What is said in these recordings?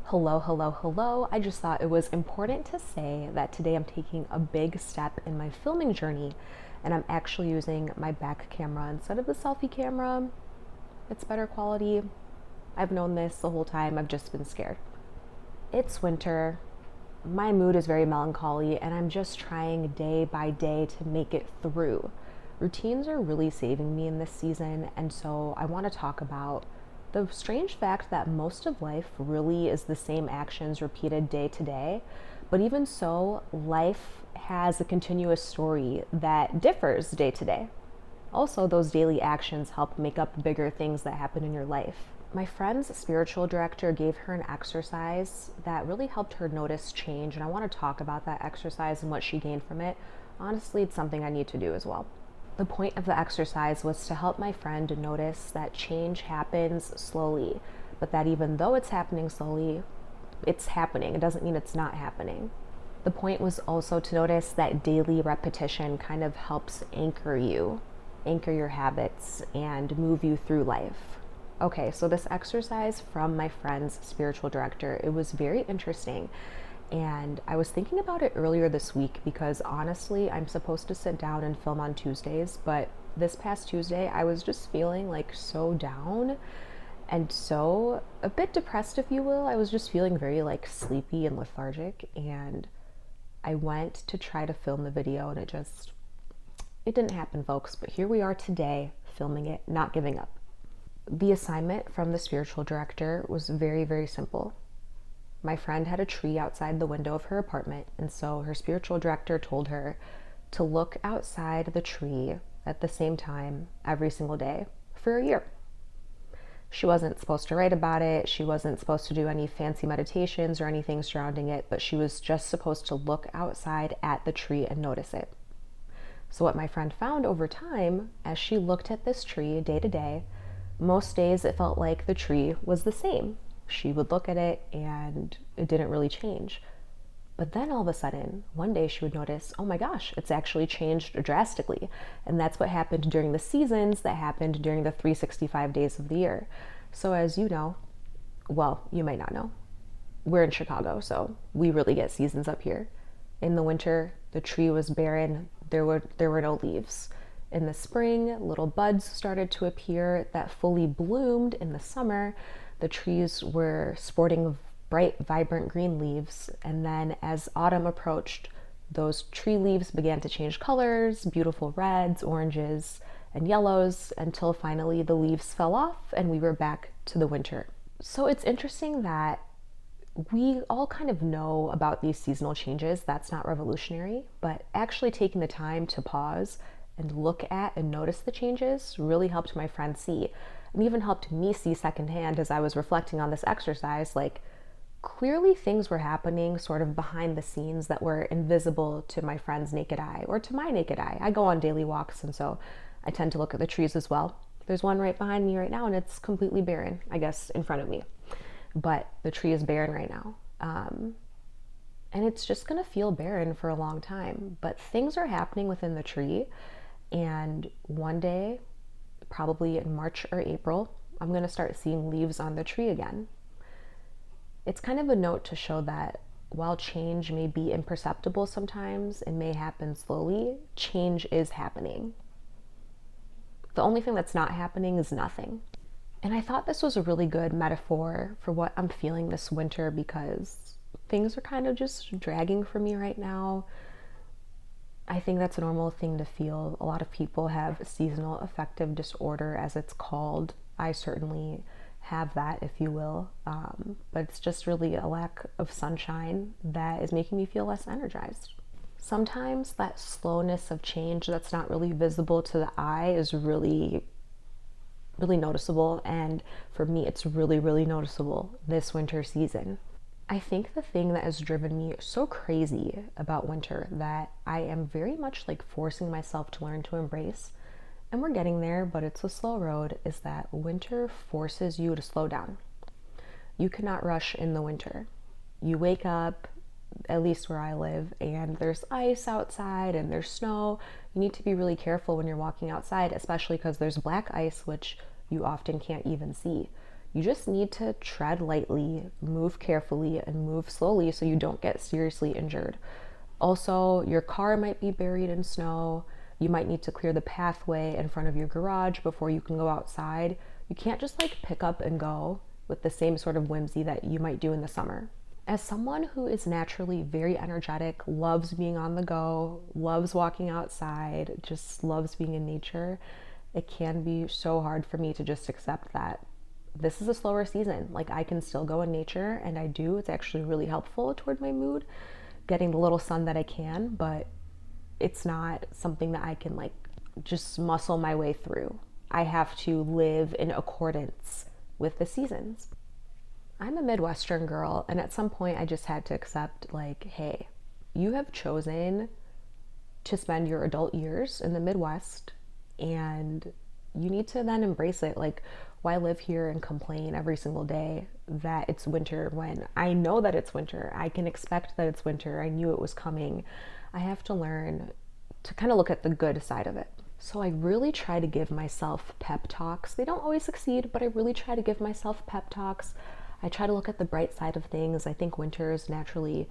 Hello, hello, hello. I just thought it was important to say that today I'm taking a big step in my filming journey and I'm actually using my back camera instead of the selfie camera. It's better quality. I've known this the whole time, I've just been scared. It's winter. My mood is very melancholy and I'm just trying day by day to make it through. Routines are really saving me in this season, and so I want to talk about the strange fact that most of life really is the same actions repeated day to day. But even so, life has a continuous story that differs day to day. Also, those daily actions help make up bigger things that happen in your life. My friend's spiritual director gave her an exercise that really helped her notice change, and I want to talk about that exercise and what she gained from it. Honestly, it's something I need to do as well. The point of the exercise was to help my friend notice that change happens slowly, but that even though it's happening slowly, it's happening. It doesn't mean it's not happening. The point was also to notice that daily repetition kind of helps anchor your habits, and move you through life. Okay, so this exercise from my friend's spiritual director, it was very interesting. And I was thinking about it earlier this week because honestly, I'm supposed to sit down and film on Tuesdays, but this past Tuesday, I was just feeling like so down and so a bit depressed, if you will. I was just feeling very like sleepy and lethargic, and I went to try to film the video and it didn't happen, folks. But here we are today, filming it, not giving up. The assignment from the spiritual director was very, very simple. My friend had a tree outside the window of her apartment, and so her spiritual director told her to look outside the tree at the same time every single day for a year. She wasn't supposed to write about it. She wasn't supposed to do any fancy meditations or anything surrounding it, but she was just supposed to look outside at the tree and notice it. So what my friend found over time, as she looked at this tree day to day, most days it felt like the tree was the same. She would look at it and it didn't really change. But then all of a sudden, one day she would notice, oh my gosh, it's actually changed drastically. And that's what happened during the seasons, that happened during the 365 days of the year. So as you know, well, you might not know, we're in Chicago, so we really get seasons up here. In the winter, the tree was barren. There were no leaves. In the spring, little buds started to appear that fully bloomed. In the summer, the trees were sporting bright, vibrant green leaves. And then as autumn approached, those tree leaves began to change colors, beautiful reds, oranges, and yellows, until finally the leaves fell off and we were back to the winter. So it's interesting that we all kind of know about these seasonal changes. That's not revolutionary, but actually taking the time to pause and look at and notice the changes really helped my friend see, and even helped me see secondhand as I was reflecting on this exercise. Like, clearly things were happening sort of behind the scenes that were invisible to my friend's naked eye or to my naked eye. I go on daily walks, and so I tend to look at the trees as well. There's one right behind me right now and it's completely barren, I guess in front of me, but the tree is barren right now. And it's just gonna feel barren for a long time, but things are happening within the tree. And one day, probably in March or April, I'm gonna start seeing leaves on the tree again. It's kind of a note to show that while change may be imperceptible sometimes and may happen slowly, change is happening. The only thing that's not happening is nothing. And I thought this was a really good metaphor for what I'm feeling this winter, because things are kind of just dragging for me right now. I think that's a normal thing to feel. A lot of people have seasonal affective disorder, as it's called. I certainly have that, if you will. But it's just really a lack of sunshine that is making me feel less energized. Sometimes that slowness of change that's not really visible to the eye is really noticeable, and for me it's really noticeable this winter season. I think the thing that has driven me so crazy about winter, that I am very much like forcing myself to learn to embrace, and we're getting there, but it's a slow road, is that winter forces you to slow down. You cannot rush in the winter. You wake up, at least where I live, and there's ice outside and there's snow. You need to be really careful when you're walking outside, especially because there's black ice, which you often can't even see. You just need to tread lightly, move carefully, and move slowly so you don't get seriously injured. Also, your car might be buried in snow. You might need to clear the pathway in front of your garage before you can go outside. You can't just like pick up and go with the same sort of whimsy that you might do in the summer. As someone who is naturally very energetic, loves being on the go, loves walking outside, just loves being in nature, it can be so hard for me to just accept that this is a slower season. Like, I can still go in nature, and I do. It's actually really helpful toward my mood, getting the little sun that I can, but it's not something that I can like just muscle my way through. I have to live in accordance with the seasons. I'm a Midwestern girl, and at some point I just had to accept, like, hey, you have chosen to spend your adult years in the Midwest, and you need to then embrace it. Like, why live here and complain every single day that it's winter when I know that it's winter? I can expect that it's winter. I knew it was coming. I have to learn to kind of look at the good side of it. So I really try to give myself pep talks. They don't always succeed, but I really try to give myself pep talks. I try to look at the bright side of things. I think winter is naturally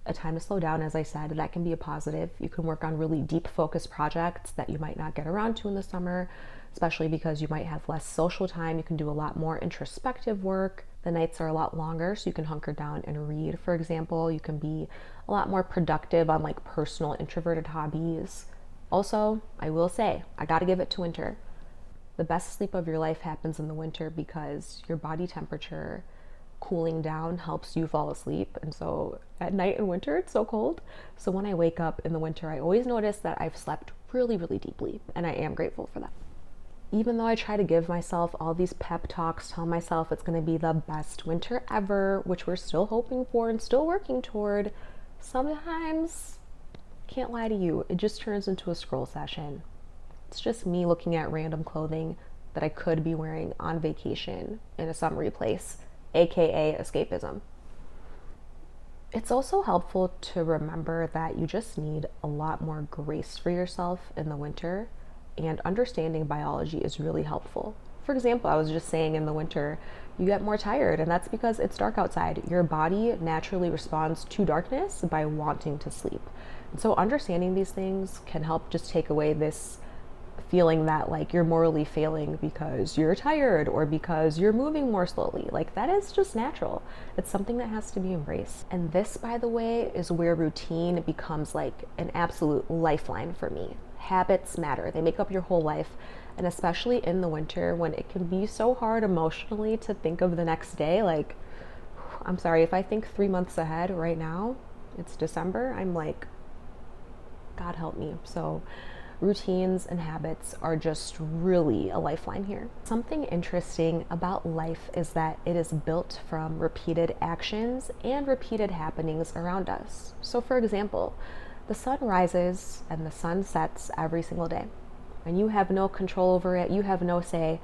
a time to slow down, as I said. That can be a positive. You can work on really deep focus projects that you might not get around to in the summer, especially because you might have less social time. You can do a lot more introspective work. The nights are a lot longer, so you can hunker down and read, for example. You can be a lot more productive on like personal introverted hobbies. Also, I will say, I gotta give it to winter. The best sleep of your life happens in the winter because your body temperature cooling down helps you fall asleep. And so at night in winter, it's so cold. So when I wake up in the winter, I always notice that I've slept really, really deeply, and I am grateful for that. Even though I try to give myself all these pep talks, tell myself it's going to be the best winter ever, which we're still hoping for and still working toward, sometimes, can't lie to you, it just turns into a scroll session. It's just me looking at random clothing that I could be wearing on vacation in a summery place, aka escapism. It's also helpful to remember that you just need a lot more grace for yourself in the winter, and understanding biology is really helpful. For example, I was just saying in the winter, you get more tired, and that's because it's dark outside. Your body naturally responds to darkness by wanting to sleep. And so understanding these things can help just take away this feeling that like you're morally failing because you're tired or because you're moving more slowly. Like, that is just natural. It's something that has to be embraced. And this, by the way, is where routine becomes like an absolute lifeline for me. Habits matter. They make up your whole life. And especially in the winter when it can be so hard emotionally to think of the next day. Like, I'm sorry, if I think 3 months ahead right now, it's December, I'm like, God help me. So routines and habits are just really a lifeline here. Something interesting about life is that it is built from repeated actions and repeated happenings around us. So for example, the sun rises and the sun sets every single day, and you have no control over it. You have no say.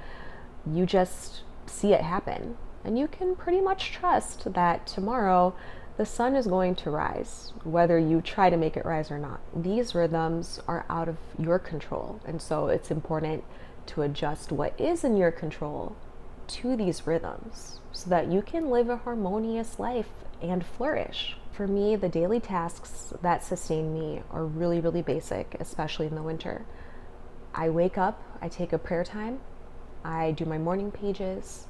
You just see it happen, and you can pretty much trust that tomorrow the sun is going to rise, whether you try to make it rise or not. These rhythms are out of your control, and so it's important to adjust what is in your control to these rhythms so that you can live a harmonious life and flourish. For me, the daily tasks that sustain me are really, really basic, especially in the winter. I wake up, I take a prayer time, I do my morning pages.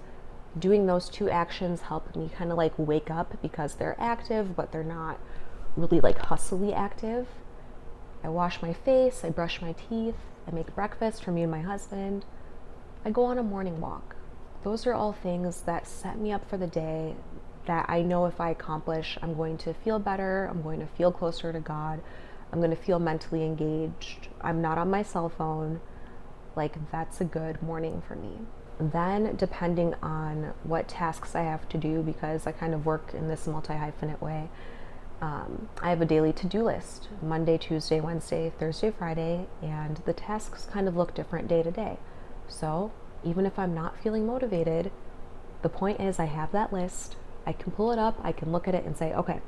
Doing those two actions help me kind of like wake up because they're active, but they're not really like hustily active. I wash my face, I brush my teeth, I make breakfast for me and my husband. I go on a morning walk. Those are all things that set me up for the day, that I know if I accomplish, I'm going to feel better, I'm going to feel closer to God, I'm going to feel mentally engaged, I'm not on my cell phone. Like, that's a good morning for me. Then, depending on what tasks I have to do, because I kind of work in this multi-hyphenate way, I have a daily to-do list, Monday, Tuesday, Wednesday, Thursday, Friday, and the tasks kind of look different day to day. So even if I'm not feeling motivated, the point is I have that list, I can pull it up, I can look at it and say, okay,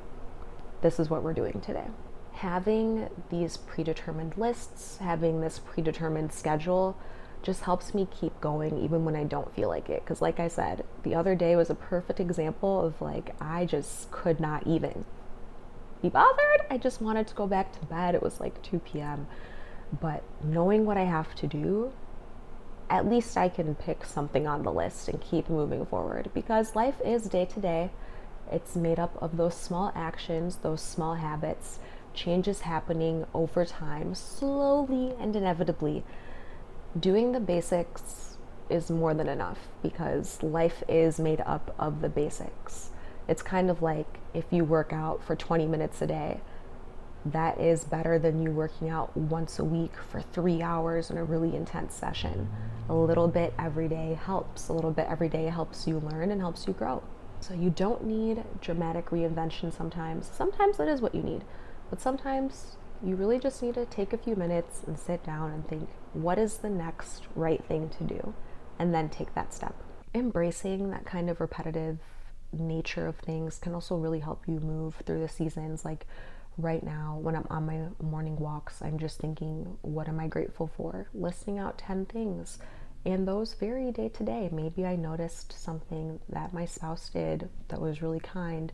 this is what we're doing today. Having these predetermined lists, having this predetermined schedule just helps me keep going even when I don't feel like it. Because, like I said, the other day was a perfect example of like, I just could not even be bothered. I just wanted to go back to bed. It was like 2 p.m. But knowing what I have to do, at least I can pick something on the list and keep moving forward, because life is day to day. It's made up of those small actions, those small habits, changes happening over time, slowly and inevitably. Doing the basics is more than enough because life is made up of the basics. It's kind of like if you work out for 20 minutes a day, that is better than you working out once a week for 3 hours in a really intense session. A little bit every day helps. A little bit every day helps you learn and helps you grow. So you don't need dramatic reinvention sometimes. Sometimes that is what you need. But sometimes you really just need to take a few minutes and sit down and think, what is the next right thing to do? And then take that step. Embracing that kind of repetitive nature of things can also really help you move through the seasons. Like right now, when I'm on my morning walks, I'm just thinking, what am I grateful for? Listing out 10 things. And those vary day to day. Maybe I noticed something that my spouse did that was really kind,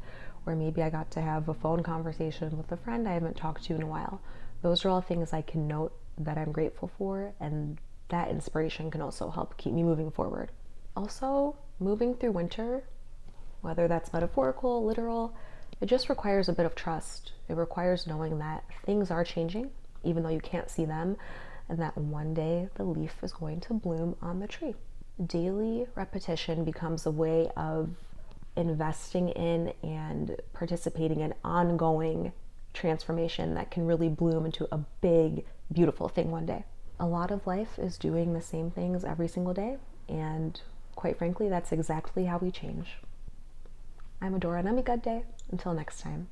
or maybe I got to have a phone conversation with a friend I haven't talked to in a while. Those are all things I can note that I'm grateful for, and that inspiration can also help keep me moving forward. Also, moving through winter, whether that's metaphorical, literal, it just requires a bit of trust. It requires knowing that things are changing, even though you can't see them, and that one day the leaf is going to bloom on the tree. Daily repetition becomes a way of investing in and participating in ongoing transformation that can really bloom into a big, beautiful thing one day. A lot of life is doing the same things every single day, and quite frankly, that's exactly how we change. I'm Adora Namigade. Until next time.